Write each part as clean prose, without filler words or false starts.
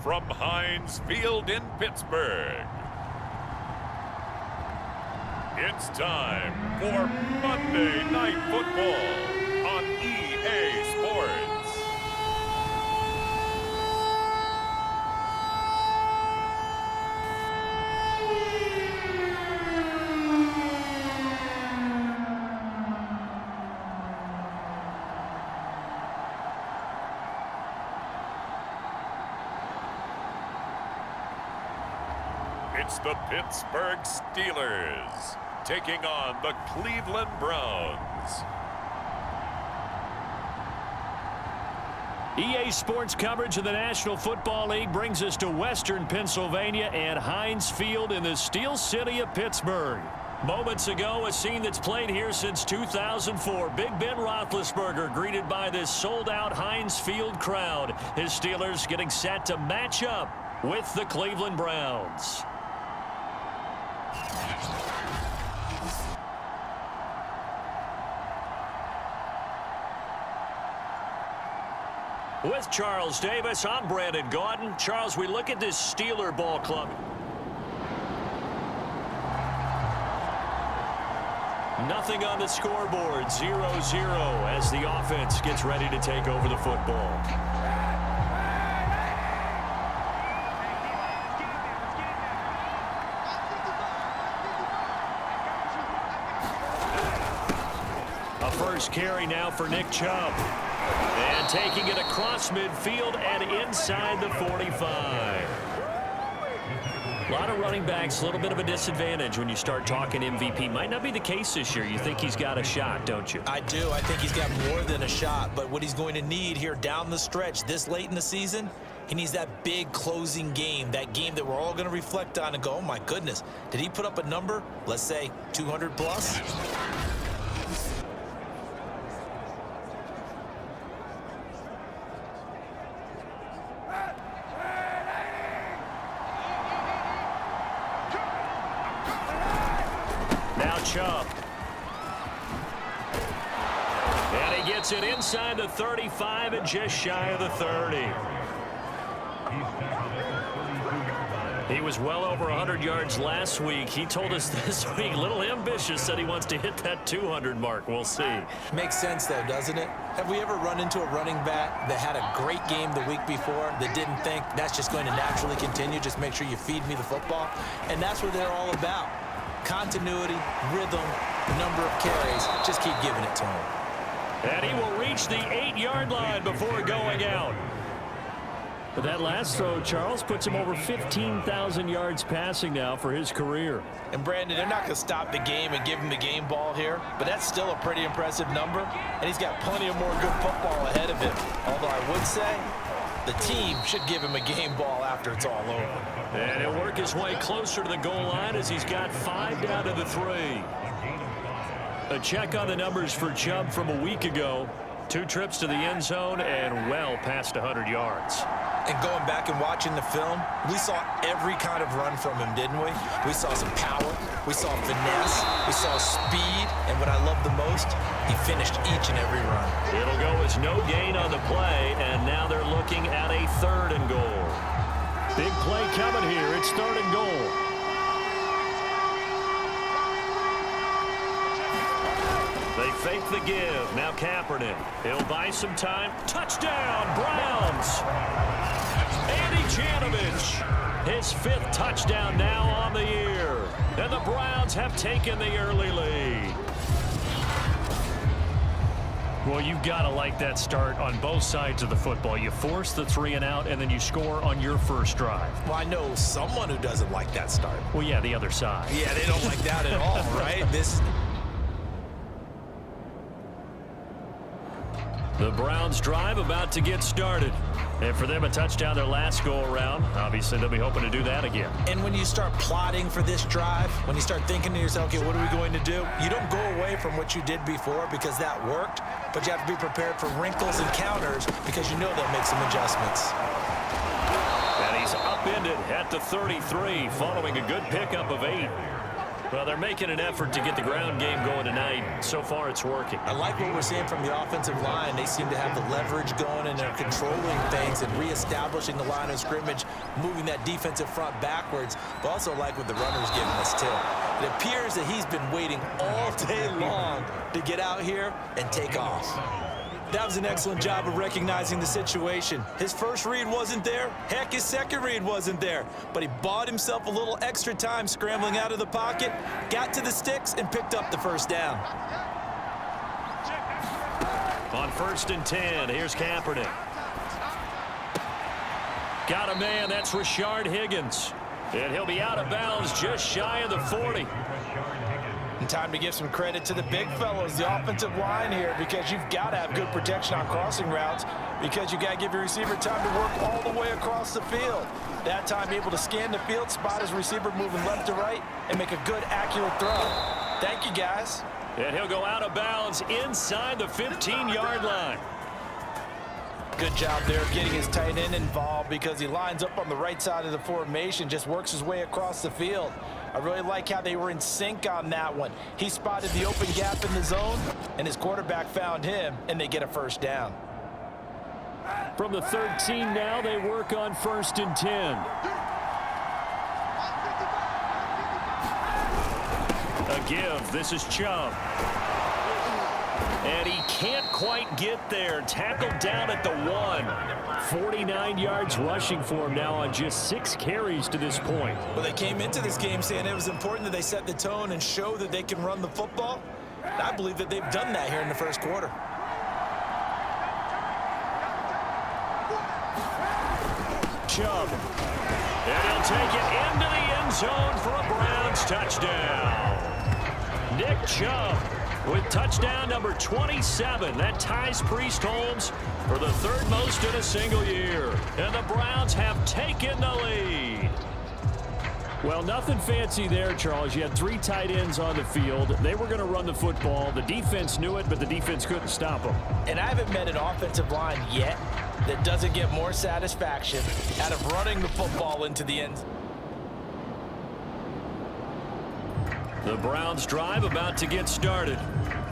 from Heinz Field in Pittsburgh. It's time for Monday Night Football on EA Sports. It's the Pittsburgh Steelers taking on the Cleveland Browns. EA Sports coverage of the National Football League brings us to Western Pennsylvania and Heinz Field in the Steel City of Pittsburgh. Moments ago, a scene that's played here since 2004. Big Ben Roethlisberger greeted by this sold-out Heinz Field crowd. His Steelers getting set to match up with the Cleveland Browns. With Charles Davis, I'm Brandon Gaudin. Charles, we look at this Steeler ball club. Nothing on the scoreboard, 0-0 as the offense gets ready to take over the football. A first carry now for Nick Chubb. And taking it across midfield and inside the 45. A lot of running backs, a little bit of a disadvantage when you start talking MVP. Might not be the case this year. You think he's got a shot, don't you? I do. I think he's got more than a shot. But what he's going to need here down the stretch this late in the season, he needs that big closing game, that game that we're all going to reflect on and go, oh, my goodness, did he put up a number, let's say 200 plus? Chubb. And he gets it inside the 35 and just shy of the 30. He was well over 100 yards last week. He told us this week, a little ambitious, said he wants to hit that 200 mark. We'll see. Makes sense, though, doesn't it? Have we ever run into a running back that had a great game the week before that didn't think that's just going to naturally continue? Just make sure you feed me the football. And that's what they're all about. Continuity, rhythm, number of carries. Just keep giving it to him. And he will reach the 8-yard line before going out. But that last throw, Charles, puts him over 15,000 yards passing now for his career. And, Brandon, they're not going to stop the game and give him the game ball here, but that's still a pretty impressive number, and he's got plenty of more good football ahead of him. Although I would say the team should give him a game ball after it's all over. And he'll work his way closer to the goal line as he's got 5 down to the 3. A check on the numbers for Chubb from a week ago. 2 trips to the end zone and well past 100 yards. And going back and watching the film, we saw every kind of run from him, didn't we? We saw some power, we saw finesse, we saw speed, and what I love the most, he finished each and every run. It'll go as no gain on the play, and now they're looking at a 3rd and goal. Big play coming here. It's 3rd and goal. They fake the give. Now Kaepernick. He'll buy some time. Touchdown, Browns. Andy Janovich. His 5th touchdown now on the year. And the Browns have taken the early lead. Well, you've got to like that start on both sides of the football. You force the 3 and out, and then you score on your first drive. Well, I know someone who doesn't like that start. Well, yeah, the other side. Yeah, they don't like that at all, right? The Browns drive about to get started. And for them, a touchdown their last go-around. Obviously, they'll be hoping to do that again. And when you start plotting for this drive, when you start thinking to yourself, okay, what are we going to do? You don't go away from what you did before because that worked, but you have to be prepared for wrinkles and counters because you know they'll make some adjustments. And he's upended at the 33 following a good pickup of 8. Well, they're making an effort to get the ground game going tonight. So far, it's working. I like what we're seeing from the offensive line. They seem to have the leverage going, and they're controlling things and reestablishing the line of scrimmage, moving that defensive front backwards, but also like what the runner's giving us, too. It appears that he's been waiting all day long to get out here and take off. That was an excellent job of recognizing the situation. His first read wasn't there. Heck, his second read wasn't there. But he bought himself a little extra time scrambling out of the pocket, got to the sticks, and picked up the first down. On 1st and 10, here's Kaepernick. Got a man, that's Rashard Higgins. And he'll be out of bounds just shy of the 40. And time to give some credit to the big fellows, the offensive line here, because you've got to have good protection on crossing routes, because you got to give your receiver time to work all the way across the field. That time able to scan the field, spot his receiver moving left to right, and make a good, accurate throw. Thank you, guys. And he'll go out of bounds inside the 15-yard line. Good job there getting his tight end involved, because he lines up on the right side of the formation, just works his way across the field. I really like how they were in sync on that one. He spotted the open gap in the zone, and his quarterback found him, and they get a first down. From the 13 now, they work on 1st and 10. A give. This is Chubb. And he can't quite get there. Tackled down at the 1. 49 yards rushing for him now on just 6 carries to this point. Well, they came into this game saying it was important that they set the tone and show that they can run the football. I believe that they've done that here in the first quarter. Chubb. And he'll take it into the end zone for a Browns touchdown. Nick Chubb with touchdown number 27. That ties Priest Holmes for the 3rd most in a single year. And the Browns have taken the lead. Well, nothing fancy there, Charles. You had 3 tight ends on the field. They were going to run the football. The defense knew it, but the defense couldn't stop them. And I haven't met an offensive line yet that doesn't get more satisfaction out of running the football into the end. The Browns drive about to get started.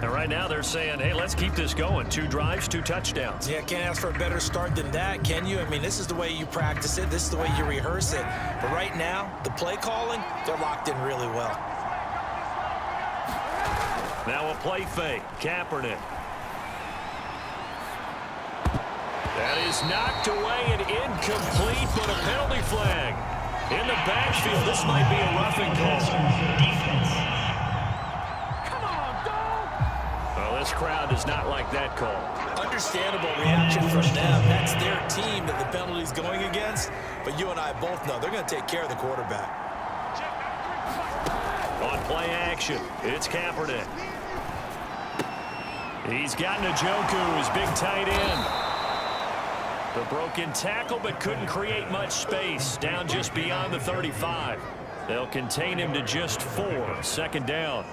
And right now they're saying, hey, let's keep this going. 2 drives, 2 touchdowns. Yeah, can't ask for a better start than that, can you? I mean, this is the way you practice it. This is the way you rehearse it. But right now, the play calling, they're locked in really well. Now a play fake. Kaepernick. That is knocked away and incomplete, but a penalty flag. In the backfield, this might be a roughing call. This crowd does not like that call. Understandable reaction from them. That's their team that the penalty's going against. But you and I both know they're going to take care of the quarterback. On play action, it's Kaepernick. He's got Njoku, his big tight end. The broken tackle, but couldn't create much space. Down just beyond the 35. They'll contain him to just 4. 2nd down.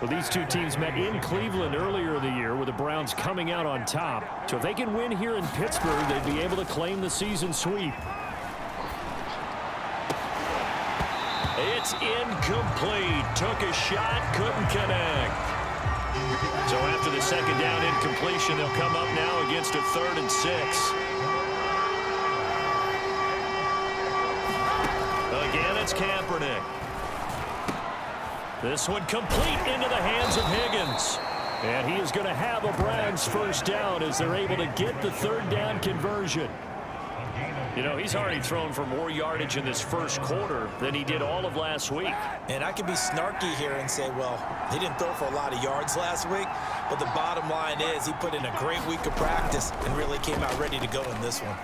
Well, these 2 teams met in Cleveland earlier in the year with the Browns coming out on top. So if they can win here in Pittsburgh, they'd be able to claim the season sweep. It's incomplete. Took a shot, couldn't connect. So after the 2nd down incompletion, they'll come up now against a 3rd and 6. Again, it's Kaepernick. This one complete into the hands of Higgins. And he is going to have a Browns first down as they're able to get the 3rd down conversion. You know, he's already thrown for more yardage in this first quarter than he did all of last week. And I can be snarky here and say, well, he didn't throw for a lot of yards last week. But the bottom line is he put in a great week of practice and really came out ready to go in this one.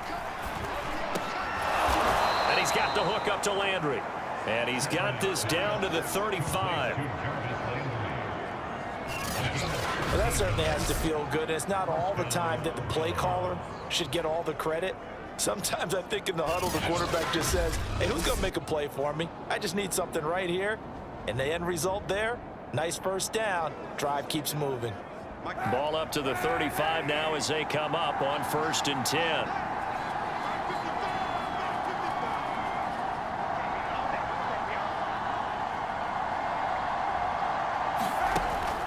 And he's got the hook up to Landry. And he's got this down to the 35. Well, that certainly has to feel good. It's not all the time that the play caller should get all the credit. Sometimes I think in the huddle, the quarterback just says, hey, who's going to make a play for me? I just need something right here. And the end result there, nice first down. Drive keeps moving. Ball up to the 35 now as they come up on 1st and 10.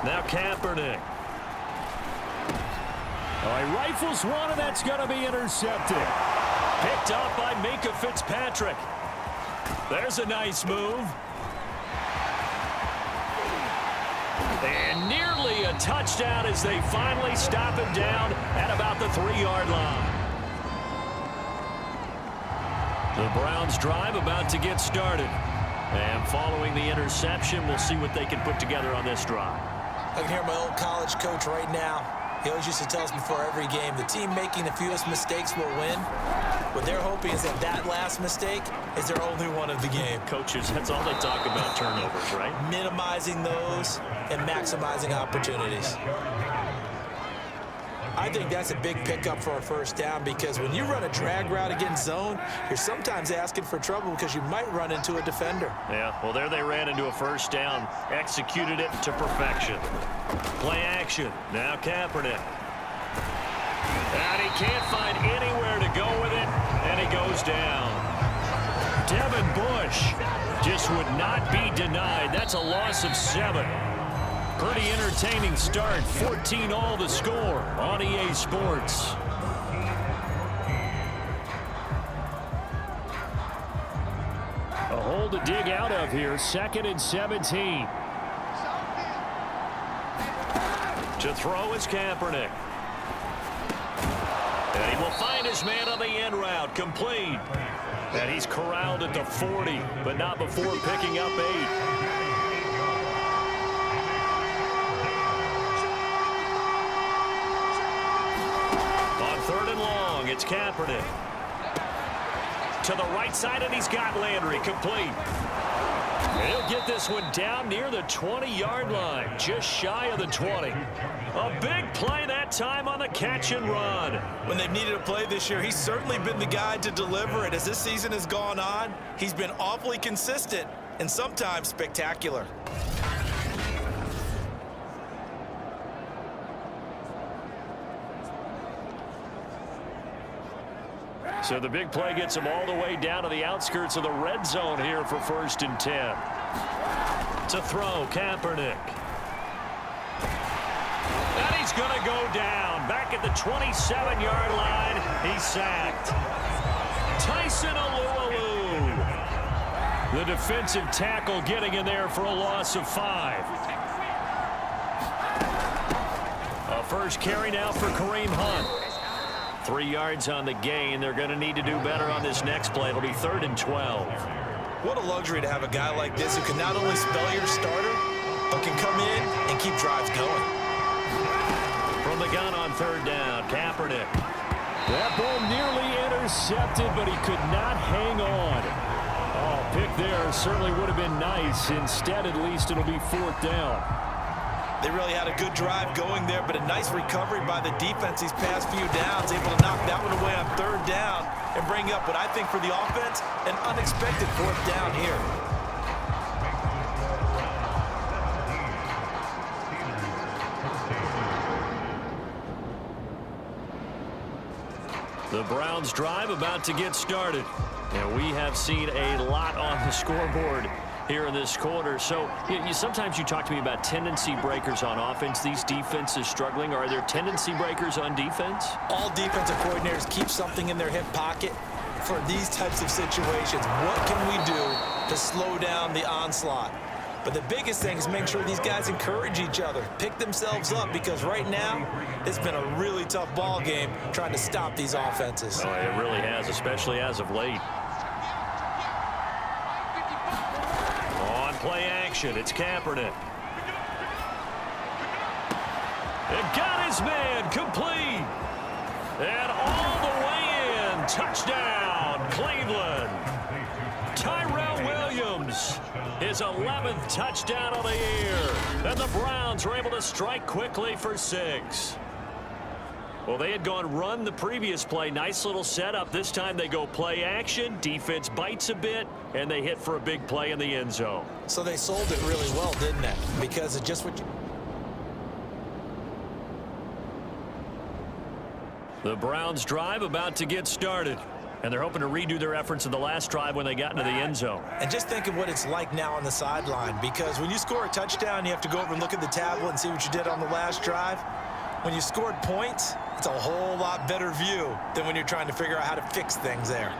Now Kaepernick. Oh, he rifles one, and that's going to be intercepted. Picked up by Minkah Fitzpatrick. There's a nice move. And nearly a touchdown as they finally stop him down at about the 3-yard line. The Browns drive about to get started. And following the interception, we'll see what they can put together on this drive. I can hear my old college coach right now. He always used to tell us before every game, the team making the fewest mistakes will win. What they're hoping is that last mistake is their only one of the game. Coaches, that's all they talk about, turnovers, right? Minimizing those and maximizing opportunities. I think that's a big pickup for a first down because when you run a drag route against zone, you're sometimes asking for trouble because you might run into a defender. Yeah, well, there they ran into a first down, executed it to perfection. Play action. Now Kaepernick. And he can't find anywhere to go with it, and he goes down. Devin Bush just would not be denied. That's a loss of 7. Pretty entertaining start. 14-all the score on EA Sports. A hole to dig out of here. 2nd and 17. To throw is Kaepernick. And he will find his man on the end route. Complete. And he's corralled at the 40, but not before picking up 8. It's Kaepernick. To the right side, and he's got Landry. Complete. He'll get this one down near the 20-yard line, just shy of the 20. A big play that time on the catch and run. When they've needed a play this year, he's certainly been the guy to deliver it. As this season has gone on, he's been awfully consistent and sometimes spectacular. So the big play gets him all the way down to the outskirts of the red zone here for 1st and 10. To throw, Kaepernick. And he's going to go down. Back at the 27-yard line, he's sacked. Tyson Alualu. The defensive tackle getting in there for a loss of 5. A first carry now for Kareem Hunt. 3 yards on the gain. They're going to need to do better on this next play. It'll be 3rd and 12. What a luxury to have a guy like this who can not only spell your starter, but can come in and keep drives going. From the gun on 3rd down, Kaepernick. That ball nearly intercepted, but he could not hang on. Oh, pick there certainly would have been nice. Instead, at least, it'll be 4th down. They really had a good drive going there, but a nice recovery by the defense these past few downs, able to knock that one away on 3rd down and bring up what I think for the offense, an unexpected 4th down here. The Browns drive about to get started. And we have seen a lot on the scoreboard here in this quarter. So sometimes you talk to me about tendency breakers on offense. These defenses struggling. Are there tendency breakers on defense? All defensive coordinators keep something in their hip pocket for these types of situations. What can we do to slow down the onslaught? But the biggest thing is make sure these guys encourage each other, pick themselves up, because right now it's been a really tough ball game trying to stop these offenses. Oh, it really has, especially as of late. On play action, it's Kaepernick. It got his man, complete. And all the way in, touchdown, Cleveland. Tyrell Williams, his 11th touchdown of the year. And the Browns were able to strike quickly for 6. Well, they had gone run the previous play. Nice little setup. This time they go play action. Defense bites a bit, and they hit for a big play in the end zone. So they sold it really well, didn't they? Because it's just what you... The Browns drive about to get started. And they're hoping to redo their efforts in the last drive when they got into the end zone. And just think of what it's like now on the sideline, because when you score a touchdown, you have to go over and look at the tablet and see what you did on the last drive. When you scored points, it's a whole lot better view than when you're trying to figure out how to fix things there.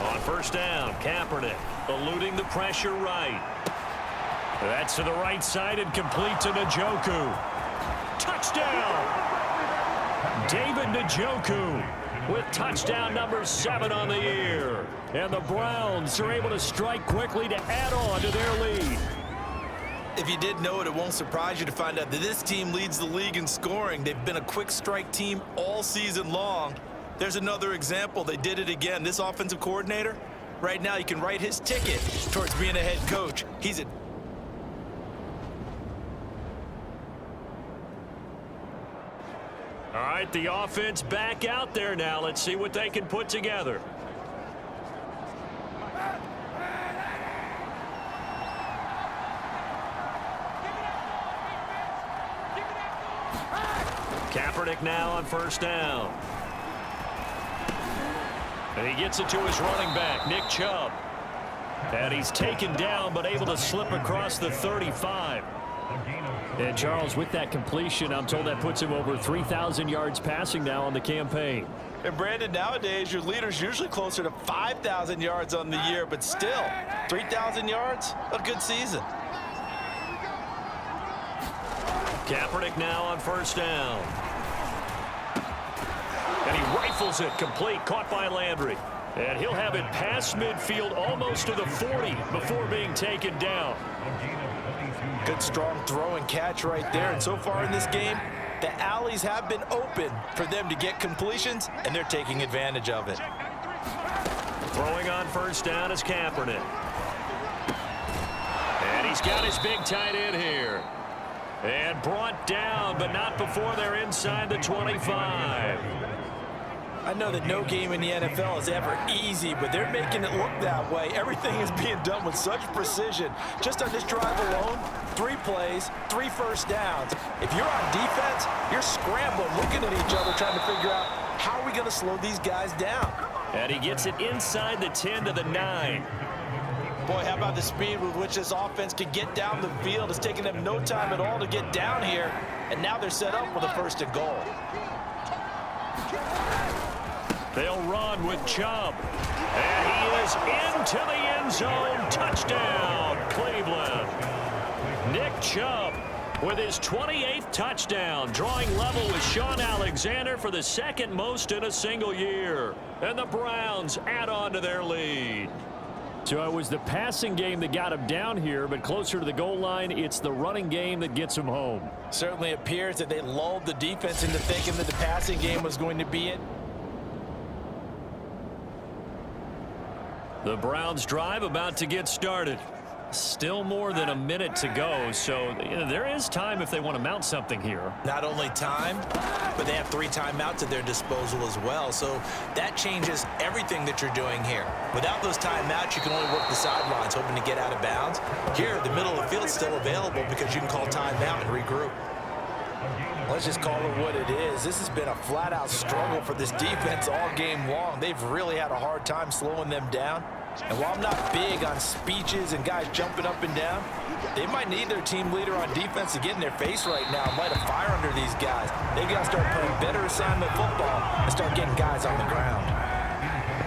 On first down, Kaepernick eluding the pressure right. That's to the right side and complete to Njoku. Touchdown! David Njoku with touchdown number 7 on the year. And the Browns are able to strike quickly to add on to their lead. If you did know it, it won't surprise you to find out that this team leads the league in scoring. They've been a quick strike team all season long. There's another example. They did it again. This offensive coordinator, right now, you can write his ticket towards being a head coach. He's a All right, the offense back out there now. Let's see what they can put together. Kaepernick now on first down. And he gets it to his running back, Nick Chubb. And he's taken down but able to slip across the 35. And Charles, with that completion, I'm told that puts him over 3,000 yards passing now on the campaign. And Brandon, nowadays your leader's usually closer to 5,000 yards on the year, but still 3,000 yards, a good season. Kaepernick now on first down. And he rifles it complete, caught by Landry. And he'll have it past midfield almost to the 40 before being taken down. Good strong throw and catch right there. And so far in this game, the alleys have been open for them to get completions, and they're taking advantage of it. Throwing on first down is Kaepernick. And he's got his big tight end here. And brought down, but not before they're inside the 25. I know that no game in the NFL is ever easy, but they're making it look that way. Everything is being done with such precision. Just on this drive alone, 3 plays, 3 first downs. If you're on defense, you're scrambling, looking at each other, trying to figure out how are we going to slow these guys down. And he gets it inside the 10 to the 9. Boy, how about the speed with which this offense can get down the field? It's taking them no time at all to get down here, and now they're set up with a 1st and goal. They'll run with Chubb. And he is into the end zone. Touchdown, Cleveland. Nick Chubb with his 28th touchdown, drawing level with Sean Alexander for the 2nd most in a single year. And the Browns add on to their lead. So it was the passing game that got him down here, but closer to the goal line, it's the running game that gets him home. Certainly appears that they lulled the defense into thinking that the passing game was going to be it. The Browns drive about to get started. Still more than a minute to go, so there is time if they want to mount something here. Not only time, but they have 3 timeouts at their disposal as well. So that changes everything that you're doing here. Without those timeouts, you can only work the sidelines, hoping to get out of bounds. Here, the middle of the field is still available because you can call timeout and regroup. Let's just call it what it is. This has been a flat-out struggle for this defense all game long. They've really had a hard time slowing them down. And while I'm not big on speeches and guys jumping up and down, they might need their team leader on defense to get in their face right now and light a fire under these guys. They've got to start playing better assignment football and start getting guys on the ground.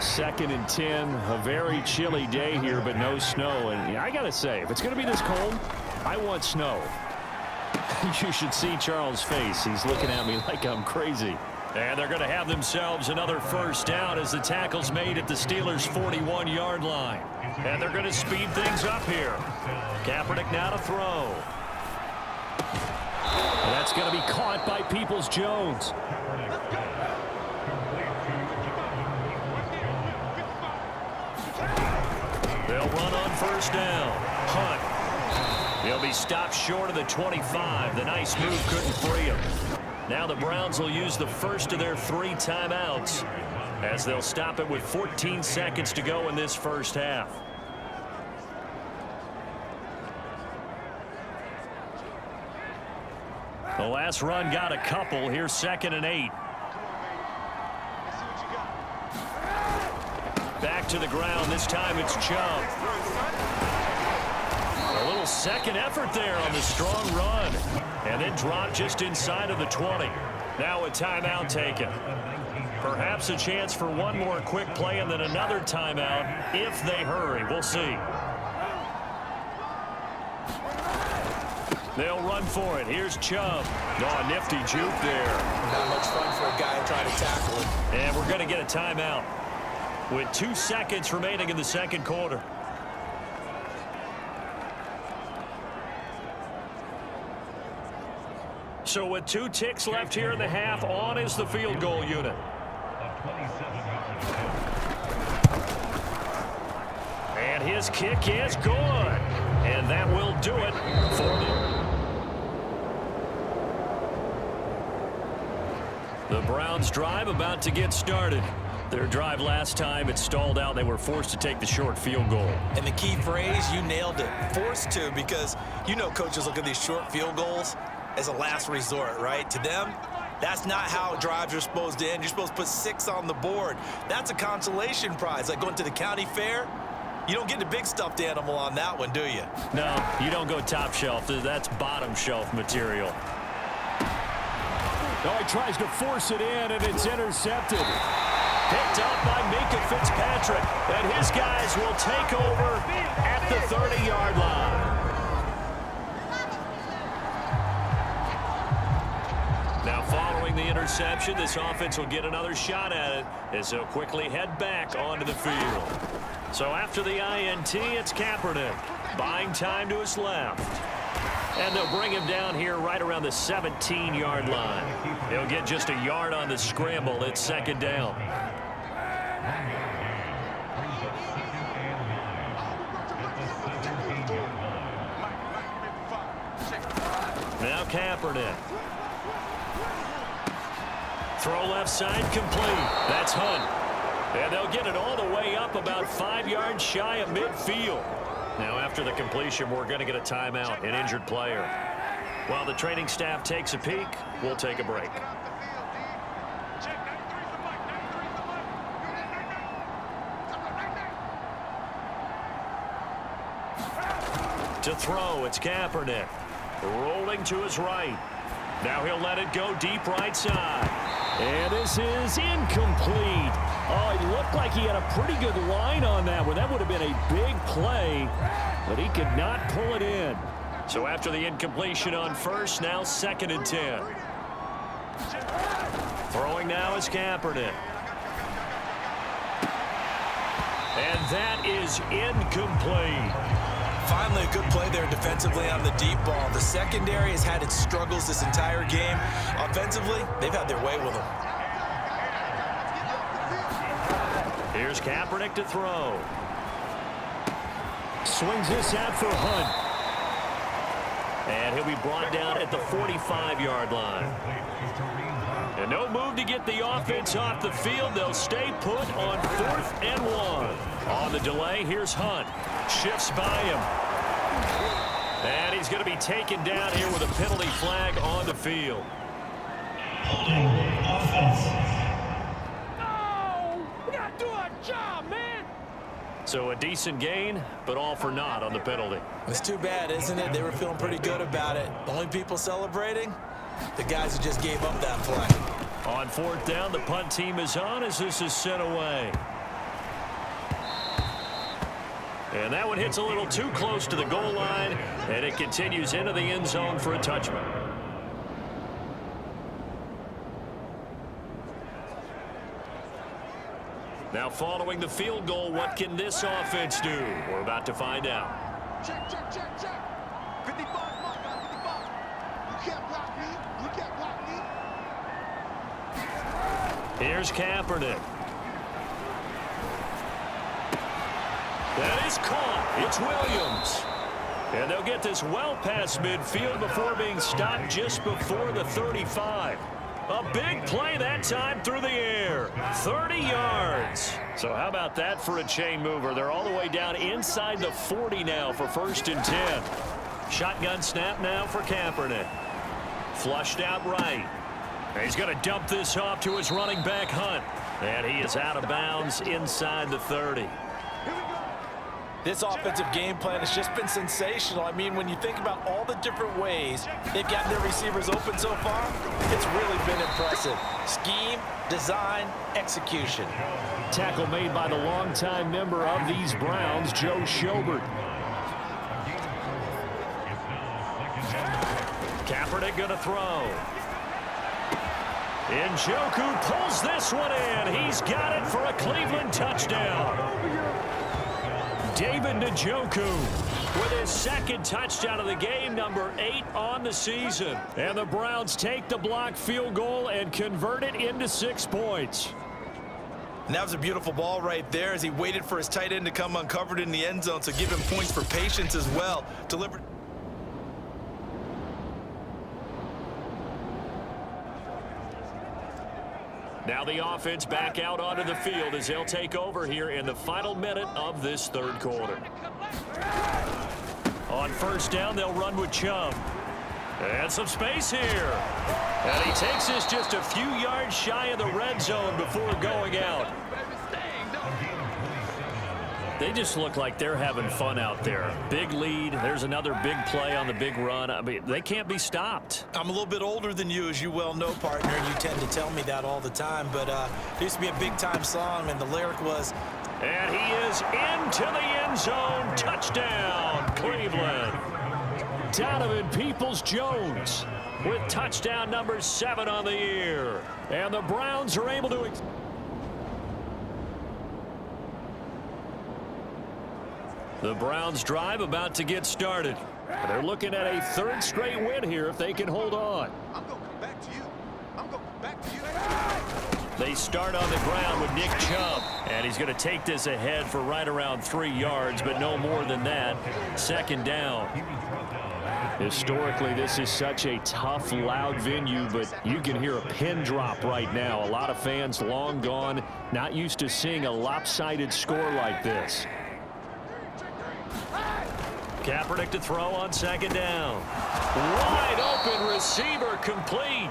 2nd and 10, a very chilly day here, but no snow. And I got to say, if it's going to be this cold, I want snow. You should see Charles' face. He's looking at me like I'm crazy. And they're going to have themselves another first down as the tackle's made at the Steelers' 41-yard line. And they're going to speed things up here. Kaepernick now to throw. And that's going to be caught by Peoples-Jones. They'll run on first down. Hunt. He'll be stopped short of the 25. The nice move couldn't free him. Now the Browns will use the first of their 3 timeouts as they'll stop it with 14 seconds to go in this first half. The last run got a couple. Here's 2nd and 8. back to the ground. This time it's Chubb. A little second effort there on the strong run. And then dropped just inside of the 20. Now a timeout taken. Perhaps a chance for one more quick play and then another timeout if they hurry. We'll see. They'll run for it. Here's Chubb. Oh, nifty juke there. Not much fun for a guy trying to tackle it. And we're going to get a timeout with 2 seconds remaining in the second quarter. So with 2 ticks left here in the half, on is the field goal unit. And his kick is good. And that will do it for them. The Browns drive about to get started. Their drive last time, it stalled out. They were forced to take the short field goal. And the key phrase, you nailed it. Forced to, because you know coaches look at these short field goals as a last resort, right? To them, that's not how drives are supposed to end. You're supposed to put 6 on the board. That's a consolation prize. Like going to the county fair, you don't get the big stuffed animal on that one, do you? No, you don't go top shelf. That's bottom shelf material. Oh, he tries to force it in, and it's intercepted. Picked up by Minka Fitzpatrick. And his guys will take over at the 30-yard line. Now, following the interception, this offense will get another shot at it as they'll quickly head back onto the field. So after the INT, it's Kaepernick buying time to his left. And they'll bring him down here right around the 17-yard line. He'll get just a yard on the scramble. It's second down. Now Kaepernick. Throw left side complete. That's Hunt. And they'll get it all the way up about 5 yards shy of midfield. Now after the completion, we're going to get a timeout, an injured player. While the training staff takes a peek, we'll take a break. To throw, it's Kaepernick. Rolling to his right. Now he'll let it go deep right side. And this is incomplete. Oh, it looked like he had a pretty good line on that one. That would have been a big play, but he could not pull it in. So after the incompletion on first, now 2nd and 10. Throwing now is Kaepernick. And that is incomplete. Finally, a good play there defensively on the deep ball. The secondary has had its struggles this entire game. Offensively, they've had their way with them. Here's Kaepernick to throw. Swings this out for Hunt. And he'll be brought down at the 45-yard line. And no move to get the offense off the field. They'll stay put on 4th and 1. On the delay, here's Hunt. Shifts by him. And he's going to be taken down here with a penalty flag on the field. Holding offense. So a decent gain, but all for naught on the penalty. It's too bad, isn't it? They were feeling pretty good about it. The only people celebrating, the guys who just gave up that play. On 4th down, the punt team is on as this is sent away. And that one hits a little too close to the goal line, and it continues into the end zone for a touchback. Now following the field goal, what can this offense do? We're about to find out. Check. 55, mark, 55. You can't block me. You can't block me. Here's Kaepernick. That is caught. It's Williams. And they'll get this well past midfield before being stopped just before the 35. A big play that time through the air. 30 yards. So how about that for a chain mover? They're all the way down inside the 40 now for 1st and 10. Shotgun snap now for Kaepernick. Flushed out right. And he's going to dump this off to his running back, Hunt. And he is out of bounds inside the 30. This offensive game plan has just been sensational. I mean, when you think about all the different ways they've gotten their receivers open so far, it's really been impressive. Scheme, design, execution. Tackle made by the longtime member of these Browns, Joe Schobert. Kaepernick going to throw. Njoku pulls this one in. He's got it for a Cleveland touchdown. David Njoku with his second touchdown of the game, number 8 on the season. And the Browns take the blocked field goal and convert it into 6 points. And that was a beautiful ball right there as he waited for his tight end to come uncovered in the end zone, so give him points for patience as well. Delivered. Now the offense back out onto the field as they'll take over here in the final minute of this third quarter. On first down, they'll run with Chubb. And some space here. And he takes this just a few yards shy of the red zone before going out. They just look like they're having fun out there. Big lead. There's another big play on the big run. I mean, they can't be stopped. I'm a little bit older than you, as you well know, partner, and you tend to tell me that all the time. But there used to be a big-time song, and the lyric was... And he is into the end zone. Touchdown, Cleveland. Donovan Peoples-Jones with touchdown number 7 on the year. And the Browns are able to... The Browns drive about to get started. They're looking at a 3rd straight win here if they can hold on. I'm going to come back to you. I'm going to come back to you. They start on the ground with Nick Chubb. And he's going to take this ahead for right around 3 yards, but no more than that. 2nd down. Historically, this is such a tough, loud venue, but you can hear a pin drop right now. A lot of fans long gone, not used to seeing a lopsided score like this. Kaepernick to throw on 2nd down. Wide open receiver complete.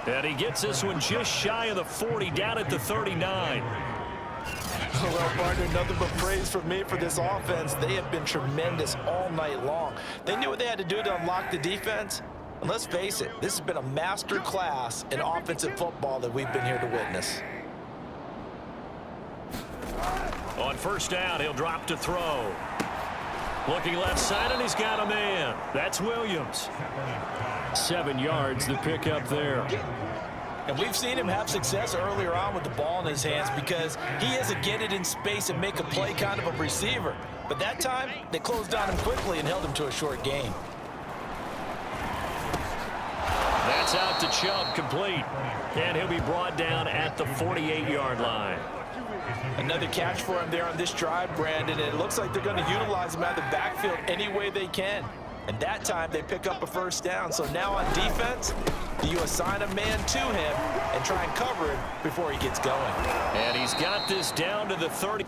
And he gets this one just shy of the 40, down at the 39. Well, partner, nothing but praise from me for this offense. They have been tremendous all night long. They knew what they had to do to unlock the defense. And let's face it, this has been a master class in offensive football that we've been here to witness. On first down, he'll drop to throw. Looking left side, and he's got a man. That's Williams. 7 yards, the pickup there. And we've seen him have success earlier on with the ball in his hands because he is a get it in space and make a play kind of a receiver. But that time, they closed on him quickly and held him to a short gain. That's out to Chubb, complete. And he'll be brought down at the 48-yard line. Another catch for him there on this drive, Brandon. And it looks like they're going to utilize him out of the backfield any way they can. And that time, they pick up a first down. So now on defense, do you assign a man to him and try and cover him before he gets going? And he's got this down to the 30.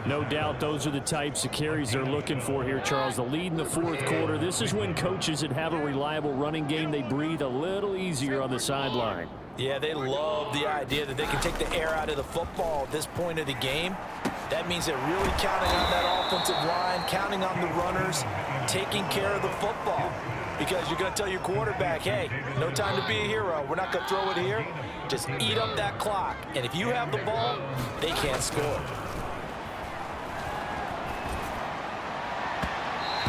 No doubt those are the types of carries they're looking for here, Charles. The lead in the 4th quarter. This is when coaches that have a reliable running game, they breathe a little easier on the sideline. Yeah, they love the idea that they can take the air out of the football at this point of the game. That means they're really counting on that offensive line, counting on the runners, taking care of the football. Because you're going to tell your quarterback, hey, no time to be a hero. We're not going to throw it here. Just eat up that clock. And if you have the ball, they can't score.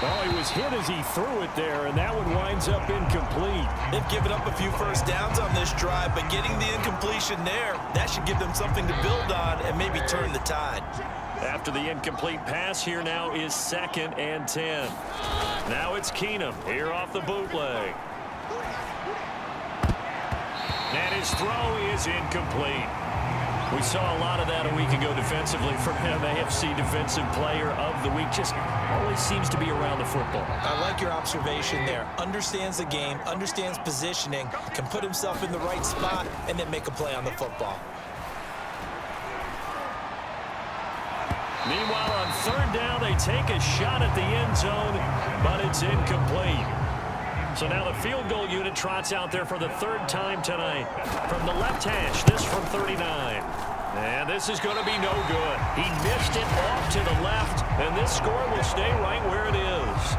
Well, he was hit as he threw it there, and that one winds up incomplete. They've given up a few first downs on this drive, but getting the incompletion there, that should give them something to build on and maybe turn the tide. After the incomplete pass, here now is 2nd and 10. Now it's Keenum here off the bootleg. And his throw is incomplete. We saw a lot of that a week ago defensively from him. AFC Defensive Player of the Week. Just always seems to be around the football. I like your observation there. Understands the game, understands positioning, can put himself in the right spot, and then make a play on the football. Meanwhile, on 3rd down, they take a shot at the end zone, but it's incomplete. So now the field goal unit trots out there for the 3rd time tonight. From the left hash, this from 39. And this is going to be no good. He missed it off to the left, and this score will stay right where it is.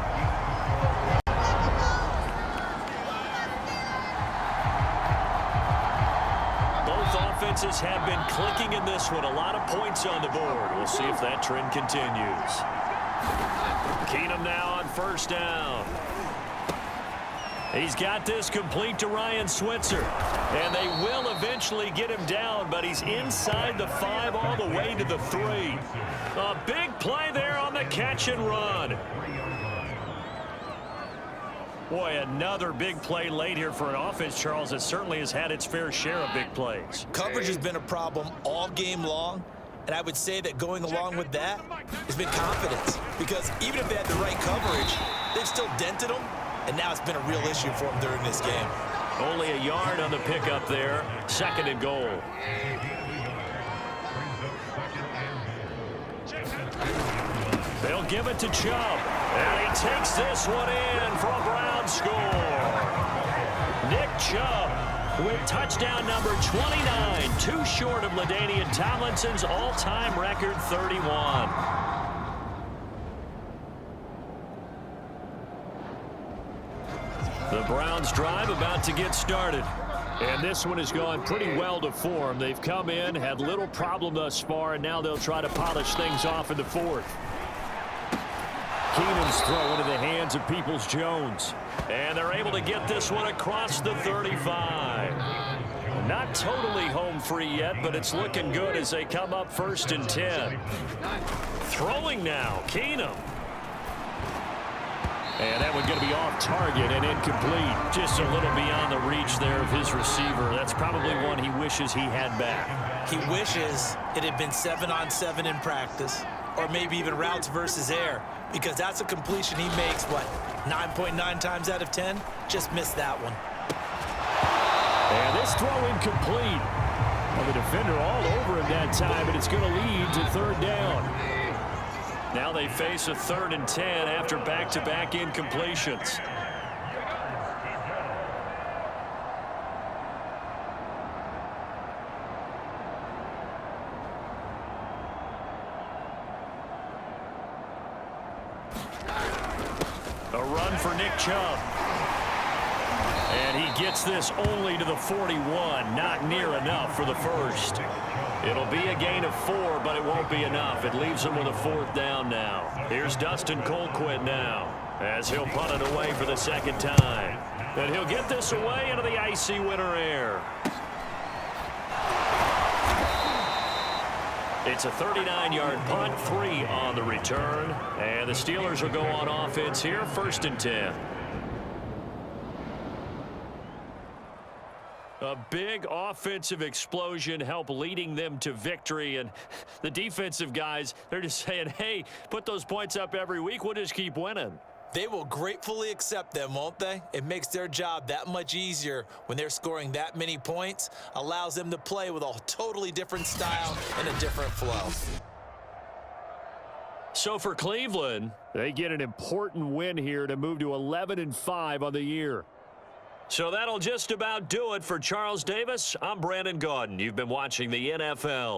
Offenses have been clicking in this one. A lot of points on the board. We'll see if that trend continues. Keenum now on 1st down. He's got this complete to Ryan Switzer. And they will eventually get him down, but he's inside the 5 all the way to the 3. A big play there on the catch and run. Boy, another big play late here for an offense, Charles, that certainly has had its fair share of big plays. Coverage has been a problem all game long, and I would say that going along with that has been confidence. Because even if they had the right coverage, they've still dented them, and now it's been a real issue for them during this game. Only a yard on the pickup there. 2nd and goal. They'll give it to Chubb. And he takes this one in for a Brown score. Nick Chubb with touchdown number 29. Too short of LaDainian Tomlinson's all-time record 31. The Browns drive about to get started. And this one has gone pretty well to form. They've come in, had little problem thus far, and now they'll try to polish things off in the 4th. Keenum's throw into the hands of Peoples-Jones. And they're able to get this one across the 35. Not totally home free yet, but it's looking good as they come up 1st and 10. Throwing now, Keenum. And that one going to be off target and incomplete. Just a little beyond the reach there of his receiver. That's probably one he wishes he had back. He wishes it had been 7-on-7 in practice, or maybe even routes versus air, because that's a completion he makes, what, 9.9 times out of 10? Just missed that one. And this throw incomplete. Well, the defender all over him that time, and it's going to lead to 3rd down. Now they face a 3rd and 10 after back-to-back incompletions. A run for Nick Chubb. And he gets this only to the 41. Not near enough for the 1st. It'll be a gain of 4, but it won't be enough. It leaves him with a 4th down now. Here's Dustin Colquitt now, as he'll punt it away for the 2nd time. And he'll get this away into the icy winter air. It's a 39-yard punt, 3 on the return. And the Steelers will go on offense here, 1st and 10. A big offensive explosion helped leading them to victory. And the defensive guys, they're just saying, hey, put those points up every week. We'll just keep winning. They will gratefully accept them, won't they? It makes their job that much easier when they're scoring that many points. Allows them to play with a totally different style and a different flow. So for Cleveland, they get an important win here to move to 11-5 on the year. So that'll just about do it for Charles Davis. I'm Brandon Gaudin. You've been watching the NFL.